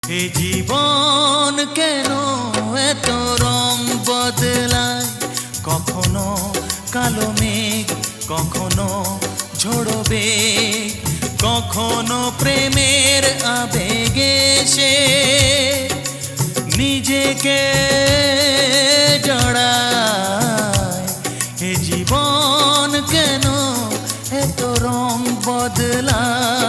এ জীবন কেন এত রং বদলায়, কখনো কালো মেঘ, কখনো ঝোড়ো বেগ, কখনো প্রেমের আবেগে সে নিজেকে জড়ায়। এ জীবন কেন এত রং বদলায়।